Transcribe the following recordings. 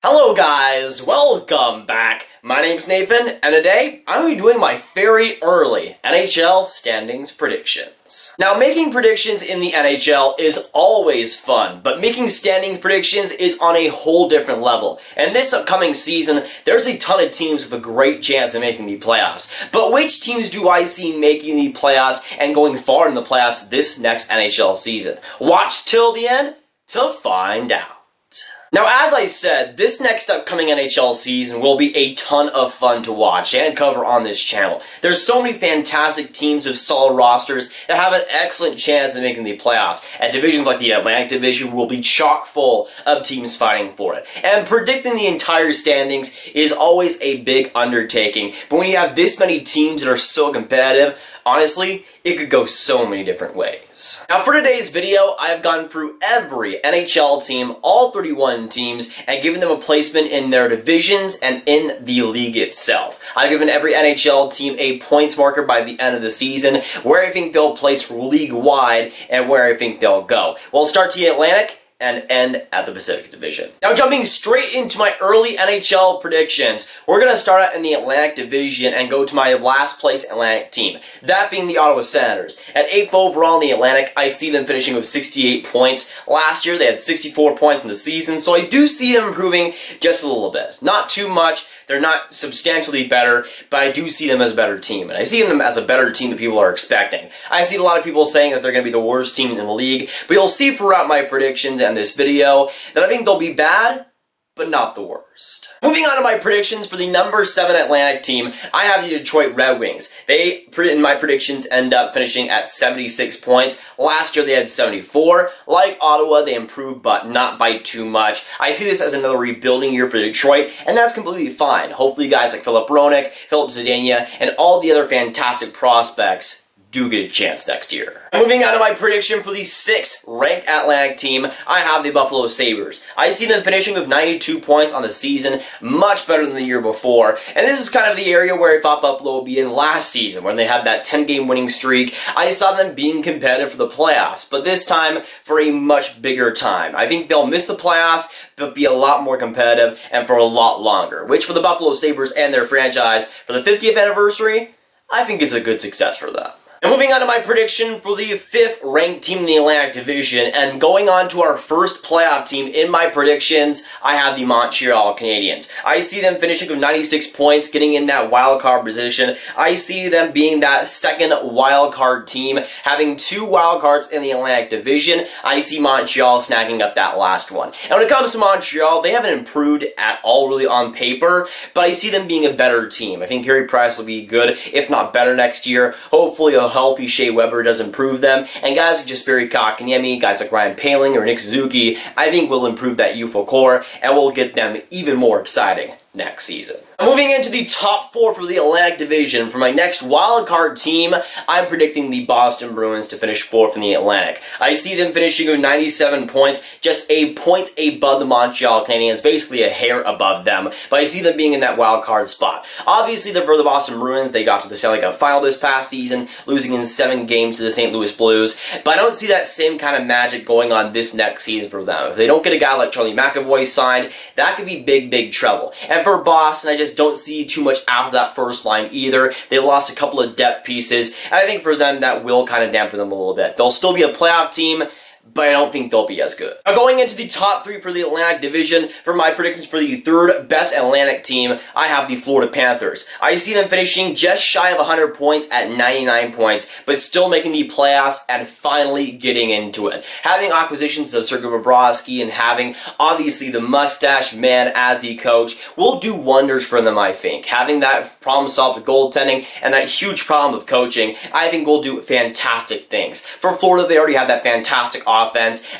Hello guys, welcome back. My name's Nathan, and today I'm going to be doing my very early NHL standings predictions. Now, making predictions in the NHL is always fun, but making standings predictions is on a whole different level. And this upcoming season, there's a ton of teams with a great chance of making the playoffs. But which teams do I see making the playoffs and going far in the playoffs this next NHL season? Watch till the end to find out. Now, as I said, this next upcoming NHL season will be a ton of fun to watch and cover on this channel. There's so many fantastic teams with solid rosters that have an excellent chance of making the playoffs, and divisions like the Atlantic Division will be chock full of teams fighting for it. And predicting the entire standings is always a big undertaking, but when you have this many teams that are so competitive, honestly, it could go so many different ways. Now, for today's video, I have gone through every NHL team, all 31 teams, and given them a placement in their divisions and in the league itself. I've given every NHL team a points marker by the end of the season, where I think they'll place league-wide, and where I think they'll go. We'll start to the Atlantic and end at the Pacific Division. Now, jumping straight into my early NHL predictions, we're going to start out in the Atlantic Division and go to my last place Atlantic team, that being the Ottawa Senators. At 8th overall in the Atlantic, I see them finishing with 68 points. Last year, they had 64 points in the season, so I do see them improving just a little bit. Not too much. They're not substantially better, but I do see them as a better team, and I see them as a better team that people are expecting. I see a lot of people saying that they're going to be the worst team in the league, but you'll see throughout my predictions and this video that I think they'll be bad, but not the worst. Moving on to my predictions for the number 7 Atlantic team, I have the Detroit Red Wings. They, in my predictions, end up finishing at 76 points. Last year they had 74. Like Ottawa, they improved, but not by too much. I see this as another rebuilding year for Detroit, and that's completely fine. Hopefully guys like Philip Hronek, Philip Zadina, and all the other fantastic prospects do get a chance next year. Moving on to my prediction for the 6th ranked Atlantic team, I have the Buffalo Sabres. I see them finishing with 92 points on the season, much better than the year before, and this is kind of the area where I thought Buffalo would be in last season, when they had that 10-game winning streak. I saw them being competitive for the playoffs, but this time for a much bigger time. I think they'll miss the playoffs, but be a lot more competitive and for a lot longer, which for the Buffalo Sabres and their franchise, for the 50th anniversary, I think is a good success for them. And moving on to my prediction for the 5th ranked team in the Atlantic Division, and going on to our first playoff team in my predictions, I have the Montreal Canadiens. I see them finishing with 96 points, getting in that wildcard position. I see them being that second wildcard team, having 2 wildcards in the Atlantic Division. I see Montreal snagging up that last one. And when it comes to Montreal, they haven't improved at all really on paper, but I see them being a better team. I think Carey Price will be good, if not better next year. Hopefully a healthy Shea Weber does improve them, and guys like Jesperi Kotkaniemi, guys like Ryan Poehling or Nick Suzuki, I think will improve that youthful core and will get them even more exciting next season. Moving into the top 4 for the Atlantic Division, for my next wildcard team, I'm predicting the Boston Bruins to finish 4th in the Atlantic. I see them finishing with 97 points, just a point above the Montreal Canadiens, basically a hair above them, but I see them being in that wildcard spot. Obviously, for the Boston Bruins, they got to the Stanley Cup final this past season, losing in 7 games to the St. Louis Blues, but I don't see that same kind of magic going on this next season for them. If they don't get a guy like Charlie McAvoy signed, that could be big, big trouble. And for Boston, I just don't see too much out of that first line either. They lost a couple of depth pieces, and I think for them that will kind of dampen them a little bit. They'll still be a playoff team, but I don't think they'll be as good. Now, going into the top 3 for the Atlantic Division, for my predictions for the 3rd best Atlantic team, I have the Florida Panthers. I see them finishing just shy of 100 points at 99 points, but still making the playoffs and finally getting into it. Having acquisitions of Sergei Bobrovsky and having, obviously, the mustache man as the coach will do wonders for them, I think. Having that problem solved with goaltending and that huge problem of coaching, I think will do fantastic things. For Florida, they already have that fantastic offense.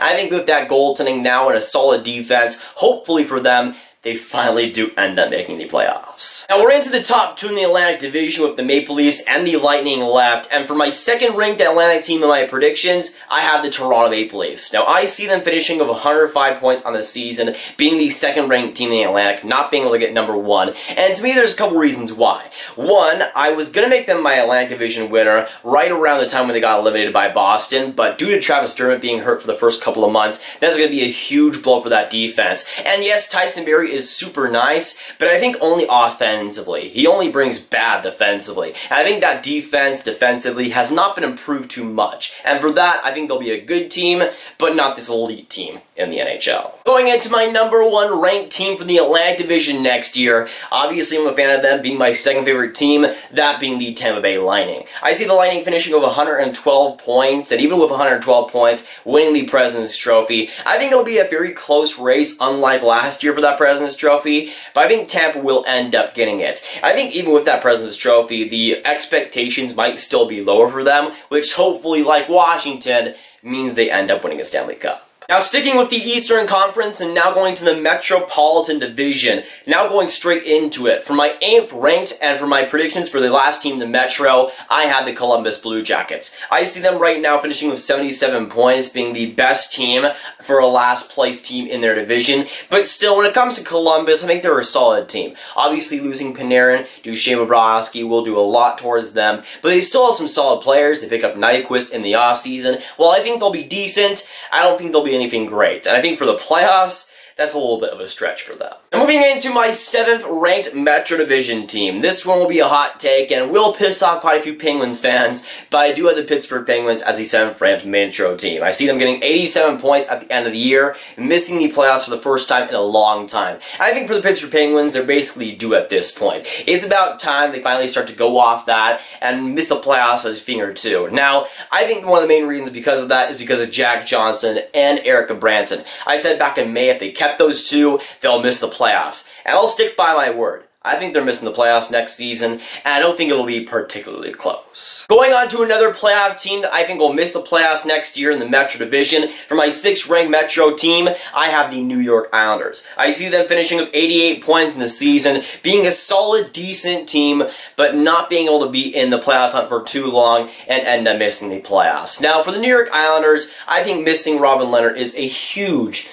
I think with that goaltending now and a solid defense, hopefully for them, they finally do end up making the playoffs. Now we're into the top 2 in the Atlantic Division with the Maple Leafs and the Lightning left, and for my 2nd ranked Atlantic team in my predictions, I have the Toronto Maple Leafs. Now I see them finishing with 105 points on the season, being the 2nd ranked team in the Atlantic, not being able to get number 1, and to me there's a couple reasons why. One, I was going to make them my Atlantic Division winner right around the time when they got eliminated by Boston, but due to Travis Dermott being hurt for the first couple of months, that's going to be a huge blow for that defense. And yes, Tyson Barrie Fleury is super nice, but I think only offensively. He only brings bad defensively. And I think that defense defensively has not been improved too much. And for that, I think they'll be a good team, but not this elite team in the NHL. Going into my number 1 ranked team for the Atlantic Division next year, obviously I'm a fan of them being my second favorite team, that being the Tampa Bay Lightning. I see the Lightning finishing with 112 points, and even with 112 points, winning the President's Trophy. I think it'll be a very close race, unlike last year for that President's Trophy, but I think Tampa will end up getting it. I think even with that President's Trophy, the expectations might still be lower for them, which hopefully, like Washington, means they end up winning a Stanley Cup. Now sticking with the Eastern Conference and now going to the Metropolitan Division, now going straight into it. For my 8th ranked and for my predictions for the last team, the Metro, I had the Columbus Blue Jackets. I see them right now finishing with 77 points, being the best team for a last place team in their division. But still, when it comes to Columbus, I think they're a solid team. Obviously losing Panarin, Duchesne Bobrovsky will do a lot towards them, but they still have some solid players. They pick up Nyquist in the offseason. While I think they'll be decent, I don't think they'll be anything great. And I think for the playoffs, that's a little bit of a stretch for them. Now moving into my 7th ranked Metro Division team. This one will be a hot take and will piss off quite a few Penguins fans, but I do have the Pittsburgh Penguins as the 7th ranked Metro team. I see them getting 87 points at the end of the year, missing the playoffs for the first time in a long time. And I think for the Pittsburgh Penguins, they're basically due at this point. It's about time they finally start to go off that and miss the playoffs a thing or two. Now, I think one of the main reasons because of that is because of Jack Johnson and Erica Branson. I said back in May, if they kept those two, they'll miss the playoffs. And I'll stick by my word. I think they're missing the playoffs next season, and I don't think it'll be particularly close. Going on to another playoff team that I think will miss the playoffs next year in the Metro Division. For my 6th ranked Metro team, I have the New York Islanders. I see them finishing with 88 points in the season, being a solid, decent team, but not being able to be in the playoff hunt for too long and end up missing the playoffs. Now, for the New York Islanders, I think missing Robin Leonard is a huge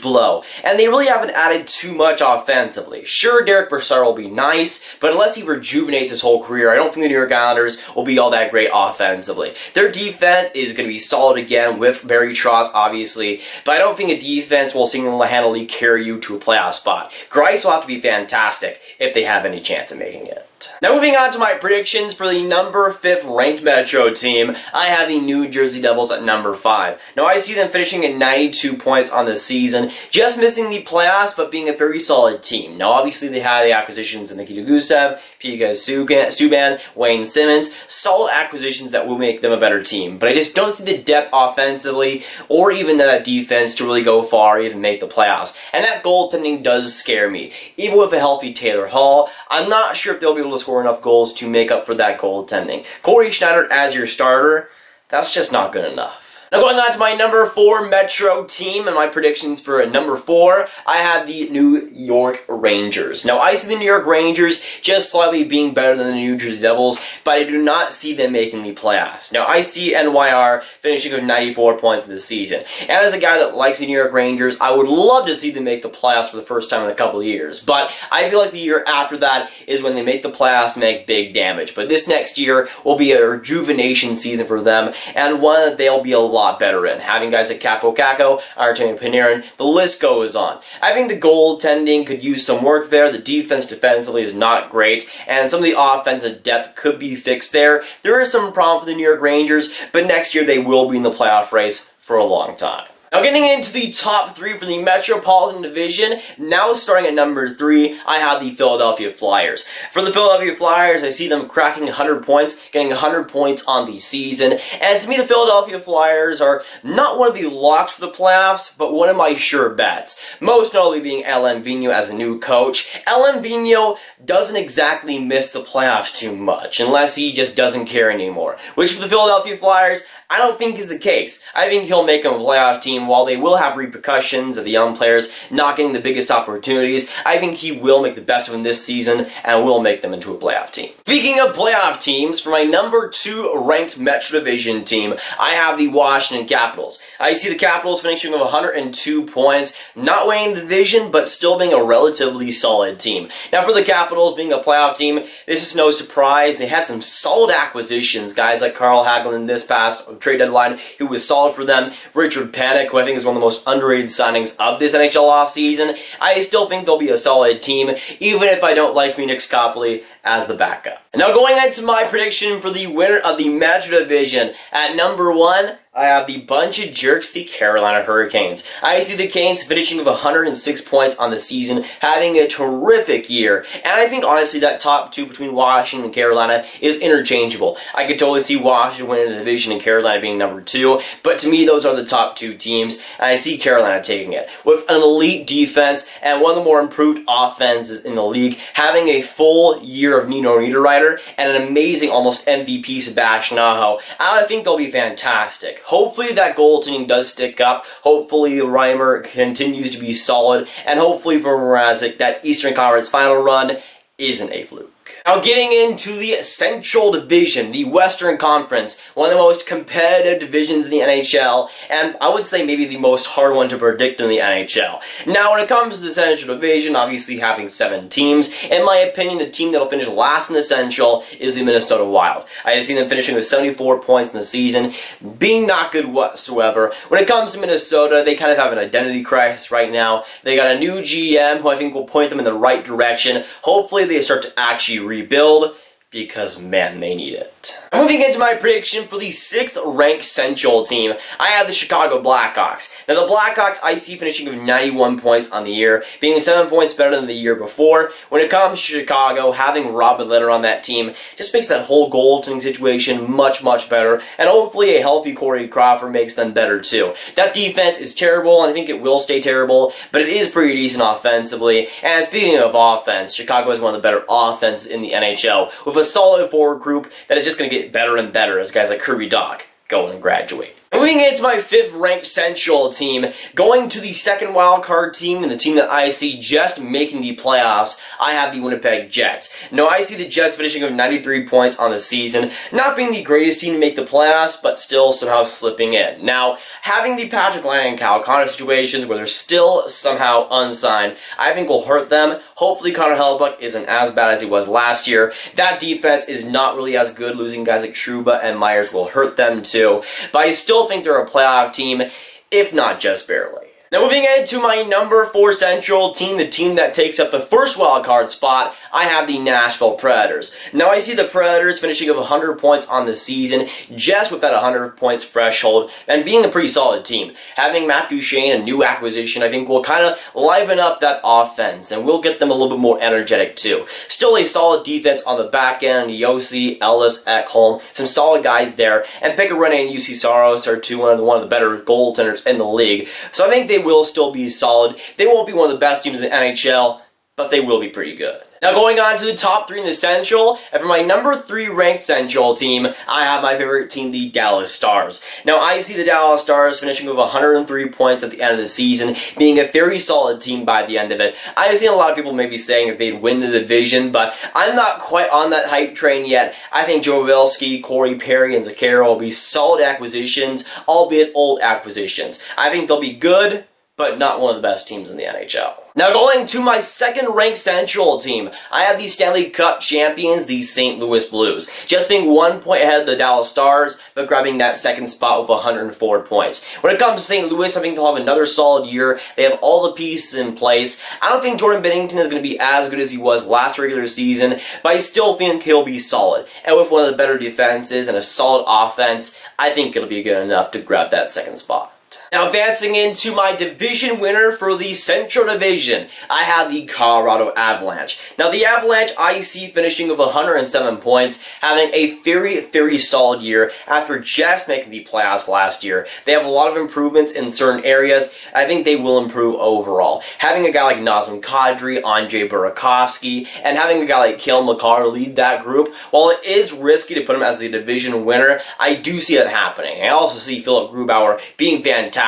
blow, and they really haven't added too much offensively. Sure, Derek Brassard will be nice, but unless he rejuvenates his whole career, I don't think the New York Islanders will be all that great offensively. Their defense is going to be solid again with Barry Trotz, obviously, but I don't think a defense will single-handedly carry you to a playoff spot. Grice will have to be fantastic if they have any chance of making it. Now moving on to my predictions for the number 5th ranked Metro team, I have the New Jersey Devils at number 5. Now I see them finishing at 92 points on the season, just missing the playoffs, but being a very solid team. Now obviously they had the acquisitions of Nikita Gusev, Pika Subban, Wayne Simmons, solid acquisitions that will make them a better team, but I just don't see the depth offensively or even that defense to really go far or even make the playoffs. And that goaltending does scare me. Even with a healthy Taylor Hall, I'm not sure if they'll be able to score enough goals to make up for that goaltending. Corey Schneider as your starter, that's just not good enough. Now going on to my number 4 Metro team and my predictions for number 4, I have the New York Rangers. Now I see the New York Rangers just slightly being better than the New Jersey Devils, but I do not see them making the playoffs. Now I see NYR finishing with 94 points in the season. And as a guy that likes the New York Rangers, I would love to see them make the playoffs for the first time in a couple of years. But I feel like the year after that is when they make the playoffs and make big damage. But this next year will be a rejuvenation season for them, and one that they'll be a lot better in. Having guys like Capo Caco, Artemi Panarin, the list goes on. I think the goaltending could use some work there. The defense defensively is not great, and some of the offensive depth could be fixed there. There is some problem for the New York Rangers, but next year they will be in the playoff race for a long time. Now getting into the top 3 for the Metropolitan Division, now starting at number 3, I have the Philadelphia Flyers. For the Philadelphia Flyers, I see them cracking 100 points, getting 100 points on the season, and to me the Philadelphia Flyers are not one of the locks for the playoffs, but one of my sure bets. Most notably being Alain Vigneault as a new coach. Alain Vigneault doesn't exactly miss the playoffs too much, unless he just doesn't care anymore. Which for the Philadelphia Flyers, I don't think is the case. I think he'll make them a playoff team. While they will have repercussions of the young players not getting the biggest opportunities, I think he will make the best of them this season and will make them into a playoff team. Speaking of playoff teams, for my number 2 ranked Metro Division team, I have the Washington Capitals. I see the Capitals finishing with 102 points, not winning the division, but still being a relatively solid team. Now for the Capitals being a playoff team, this is no surprise. They had some solid acquisitions, guys like Carl Hagelin this past trade deadline, who was solid for them. Richard Panik, who I think is one of the most underrated signings of this NHL offseason. I still think they'll be a solid team, even if I don't like Phoenix Copley as the backup. Now going into my prediction for the winner of the Metro Division, at number 1, I have the bunch of jerks, the Carolina Hurricanes. I see the Canes finishing with 106 points on the season, having a terrific year. And I think, honestly, that top 2 between Washington and Carolina is interchangeable. I could totally see Washington winning the division and Carolina being number 2. But to me, those are the top 2 teams. And I see Carolina taking it. With an elite defense and one of the more improved offenses in the league, having a full year of Nino Niederreiter and an amazing, almost MVP Sebastian Aho, I think they'll be fantastic. Hopefully that goaltending does stick up. Hopefully Reimer continues to be solid. And hopefully for Mrazek, that Eastern Conference final run isn't a fluke. Now getting into the Central Division, the Western Conference, one of the most competitive divisions in the NHL, and I would say maybe the most hard one to predict in the NHL. Now when it comes to the Central Division, obviously having 7 teams, in my opinion the team that'll finish last in the Central is the Minnesota Wild. I have seen them finishing with 74 points in the season, being not good whatsoever. When it comes to Minnesota, they kind of have an identity crisis right now. They got a new GM who I think will point them in the right direction. Hopefully they start to actually rebuild, because man, they need it. Moving into my prediction for the 6th ranked Central team, I have the Chicago Blackhawks. Now the Blackhawks I see finishing with 91 points on the year, being 7 points better than the year before. When it comes to Chicago, having Robin Lehner on that team just makes that whole goaltending situation much, much better, and hopefully a healthy Corey Crawford makes them better too. That defense is terrible, and I think it will stay terrible, but it is pretty decent offensively. And speaking of offense, Chicago is one of the better offenses in the NHL, with a solid forward group that is just going to get better and better as guys like Kirby Dach go and graduate. Moving into my 5th ranked Central team, going to the 2nd wildcard team and the team that I see just making the playoffs, I have the Winnipeg Jets. Now I see the Jets finishing with 93 points on the season, not being the greatest team to make the playoffs, but still somehow slipping in. Now, having the Patrick Laine and Kyle Connor situations where they're still somehow unsigned, I think will hurt them. Hopefully Connor Hellebuyck isn't as bad as he was last year. That defense is not really as good. Losing guys like Trouba and Myers will hurt them too. But I still think they're a playoff team, if not just barely. Now moving into my number 4 Central team, the team that takes up the first wildcard spot, I have the Nashville Predators. Now I see the Predators finishing with 100 points on the season, just with that 100 points threshold, and being a pretty solid team. Having Matt Duchene, a new acquisition, I think will kind of liven up that offense, and will get them a little bit more energetic too. Still a solid defense on the back end, Yossi, Ellis, Ekholm, some solid guys there, and Picarene and UC Saros are one of the better goaltenders in the league. So I think they will still be solid. They won't be one of the best teams in the NHL, but they will be pretty good. Now going on to the top 3 in the Central, and for my number 3 ranked Central team, I have my favorite team, the Dallas Stars. Now I see the Dallas Stars finishing with 103 points at the end of the season, being a very solid team by the end of it. I have seen a lot of people maybe saying that they'd win the division, but I'm not quite on that hype train yet. I think Joe Pavelski, Corey Perry, and Zakara will be solid acquisitions, albeit old acquisitions. I think they'll be good, but not one of the best teams in the NHL. Now going to my 2nd ranked Central team, I have the Stanley Cup champions, the St. Louis Blues. Just being 1 point ahead of the Dallas Stars, but grabbing that 2nd spot with 104 points. When it comes to St. Louis, I think they'll have another solid year. They have all the pieces in place. I don't think Jordan Binnington is going to be as good as he was last regular season, but I still think he'll be solid. And with one of the better defenses and a solid offense, I think it'll be good enough to grab that 2nd spot. Now advancing into my division winner for the Central Division, I have the Colorado Avalanche. Now the Avalanche I see finishing with 107 points, having a very, very solid year after just making the playoffs last year. They have a lot of improvements in certain areas. I think they will improve overall. Having a guy like Nazem Kadri, Andrei Burakovsky, and having a guy like Cale Makar lead that group, while it is risky to put him as the division winner, I do see that happening. I also see Philip Grubauer being fantastic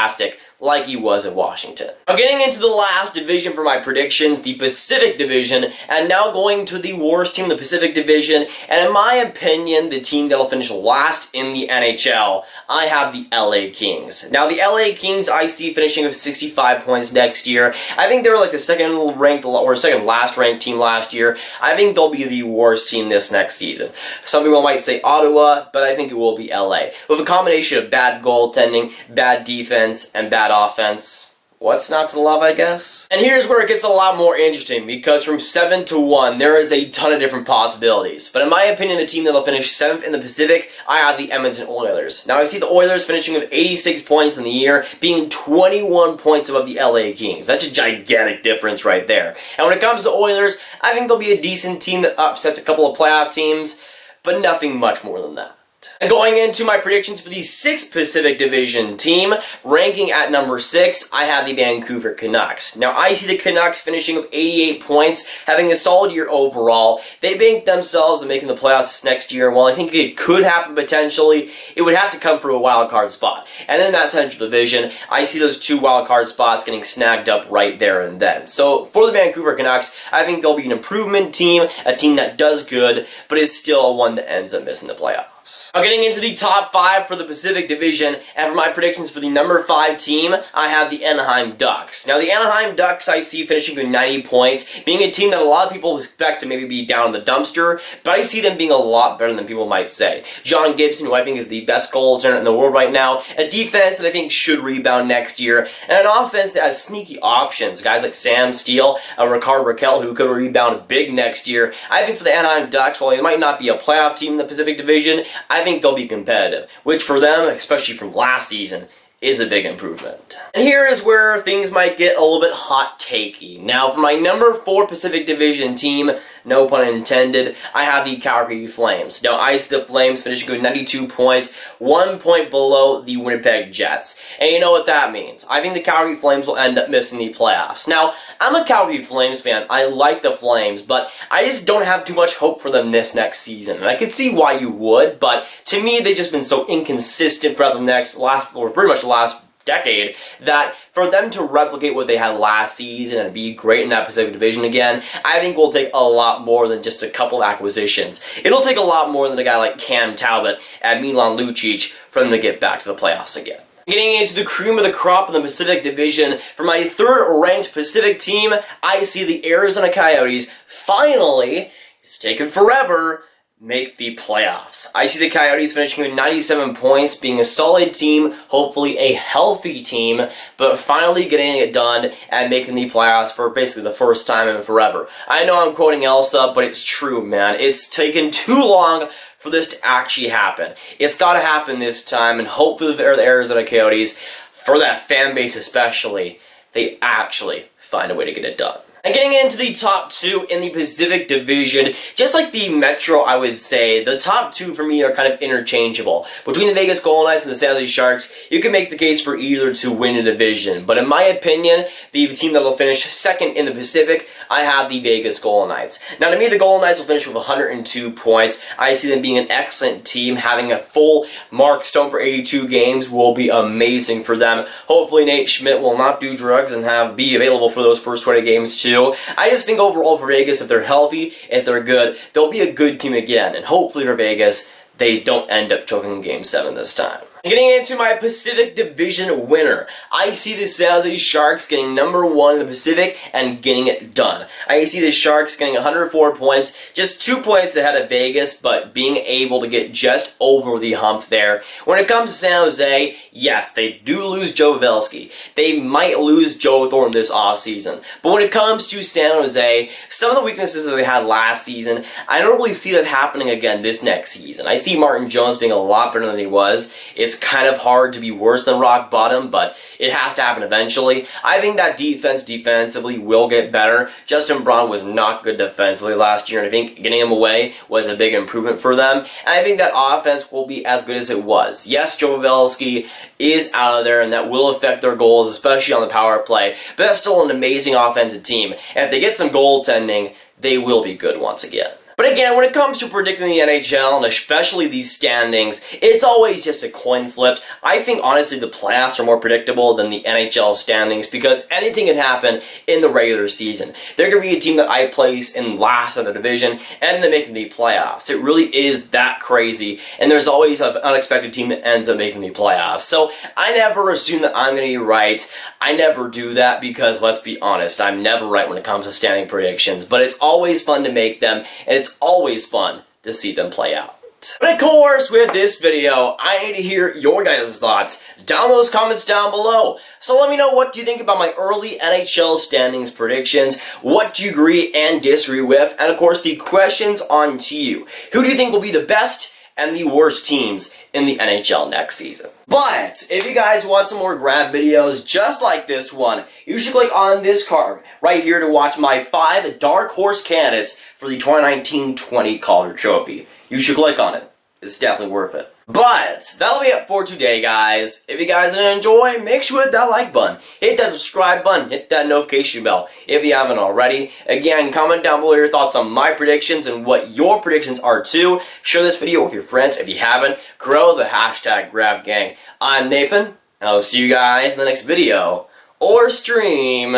like he was in Washington. Now getting into the last division for my predictions, the Pacific Division, and now going to the worst team in the Pacific Division, and in my opinion, the team that'll finish last in the NHL, I have the LA Kings. Now the LA Kings I see finishing with 65 points next year. I think they were like the second ranked or second last ranked team last year. I think they'll be the worst team this next season. Some people might say Ottawa, but I think it will be LA. With a combination of bad goaltending, bad defense, and bad offense. What's not to love, I guess? And here's where it gets a lot more interesting, because from 7 to 1, there is a ton of different possibilities. But in my opinion, the team that'll finish 7th in the Pacific, I have the Edmonton Oilers. Now, I see the Oilers finishing with 86 points in the year, being 21 points above the LA Kings. That's a gigantic difference right there. And when it comes to Oilers, I think they'll be a decent team that upsets a couple of playoff teams, but nothing much more than that. And going into my predictions for the 6th Pacific Division team, ranking at number 6, I have the Vancouver Canucks. Now, I see the Canucks finishing with 88 points, having a solid year overall. They banked themselves in making the playoffs next year, and while I think it could happen potentially, it would have to come from a wild card spot. And in that Central Division, I see those 2 wild card spots getting snagged up right there and then. So, for the Vancouver Canucks, I think they'll be an improvement team, a team that does good, but is still one that ends up missing the playoffs. Now getting into the top 5 for the Pacific Division, and for my predictions for the number 5 team, I have the Anaheim Ducks. Now the Anaheim Ducks I see finishing with 90 points, being a team that a lot of people expect to maybe be down in the dumpster, but I see them being a lot better than people might say. John Gibson, who I think is the best goaltender in the world right now, a defense that I think should rebound next year, and an offense that has sneaky options. Guys like Sam Steele, Rickard Rakell, who could rebound big next year. I think for the Anaheim Ducks, while they might not be a playoff team in the Pacific Division, I think they'll be competitive, which for them, especially from last season, is a big improvement. And here is where things might get a little bit hot takey. Now, for my number 4 Pacific Division team, no pun intended, I have the Calgary Flames. Now, I see the Flames finishing with 92 points, 1 point below the Winnipeg Jets. And you know what that means. I think the Calgary Flames will end up missing the playoffs. Now, I'm a Calgary Flames fan. I like the Flames, but I just don't have too much hope for them this next season. And I could see why you would, but to me, they've just been so inconsistent throughout pretty much the last decade, that for them to replicate what they had last season and be great in that Pacific Division again, I think will take a lot more than just a couple of acquisitions. It'll take a lot more than a guy like Cam Talbot and Milan Lucic for them to get back to the playoffs again. Getting into the cream of the crop in the Pacific Division, for my 3rd ranked Pacific team, I see the Arizona Coyotes finally, it's taken forever, make the playoffs. I see the Coyotes finishing with 97 points, being a solid team, hopefully a healthy team, but finally getting it done and making the playoffs for basically the first time in forever. I know I'm quoting Elsa, but it's true, man. It's taken too long for this to actually happen. It's got to happen this time, and hopefully the Arizona Coyotes, for that fan base especially, they actually find a way to get it done. And getting into the top 2 in the Pacific Division, just like the Metro, I would say, the top 2 for me are kind of interchangeable. Between the Vegas Golden Knights and the San Jose Sharks, you can make the case for either to win a division. But in my opinion, the team that will finish 2nd in the Pacific, I have the Vegas Golden Knights. Now, to me, the Golden Knights will finish with 102 points. I see them being an excellent team. Having a full Mark Stone for 82 games will be amazing for them. Hopefully, Nate Schmidt will not do drugs and be available for those first 20 games too. I just think overall for Vegas, if they're healthy, if they're good, they'll be a good team again. And hopefully for Vegas, they don't end up choking in Game 7 this time. Getting into my Pacific Division winner, I see the San Jose Sharks getting number 1 in the Pacific and getting it done. I see the Sharks getting 104 points, just 2 points ahead of Vegas, but being able to get just over the hump there. When it comes to San Jose, yes, they do lose Joe Pavelski. They might lose Joe Thornton this offseason. But when it comes to San Jose, some of the weaknesses that they had last season, I don't really see that happening again this next season. I see Martin Jones being a lot better than he was. It's kind of hard to be worse than rock bottom, but it has to happen eventually. I think that defensively will get better. Justin Braun was not good defensively last year, and I think getting him away was a big improvement for them. And I think that offense will be as good as it was. Yes, Joe Pavelski is out of there, and that will affect their goals, especially on the power play, but that's still an amazing offensive team. And if they get some goaltending, they will be good once again. But But again, when it comes to predicting the NHL, and especially these standings, it's always just a coin flip. I think, honestly, the playoffs are more predictable than the NHL standings because anything can happen in the regular season. There could be a team that I place in last in the division and then making the playoffs. It really is that crazy, and there's always an unexpected team that ends up making the playoffs. So I never assume that I'm going to be right. I never do that because, let's be honest, I'm never right when it comes to standing predictions, but it's always fun to make them, and it's always fun to see them play out. But of course, with this video, I need to hear your guys' thoughts down in those comments down below. So let me know, what do you think about my early NHL standings predictions? What do you agree and disagree with? And of course, the questions on to you. Who do you think will be the best and the worst teams in the NHL next season? But if you guys want some more Grav videos just like this one, you should click on this card right here to watch my 5 dark horse candidates for the 2019-20 Calder Trophy. You should click on it. It's definitely worth it. But that'll be it for today, guys. If you guys did enjoy, make sure to hit that like button, hit that subscribe button, hit that notification bell if you haven't already. Again, comment down below your thoughts on my predictions and what your predictions are too. Share this video with your friends if you haven't. Grow the hashtag GravGang. I'm Nathan, and I'll see you guys in the next video or stream.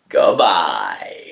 Goodbye.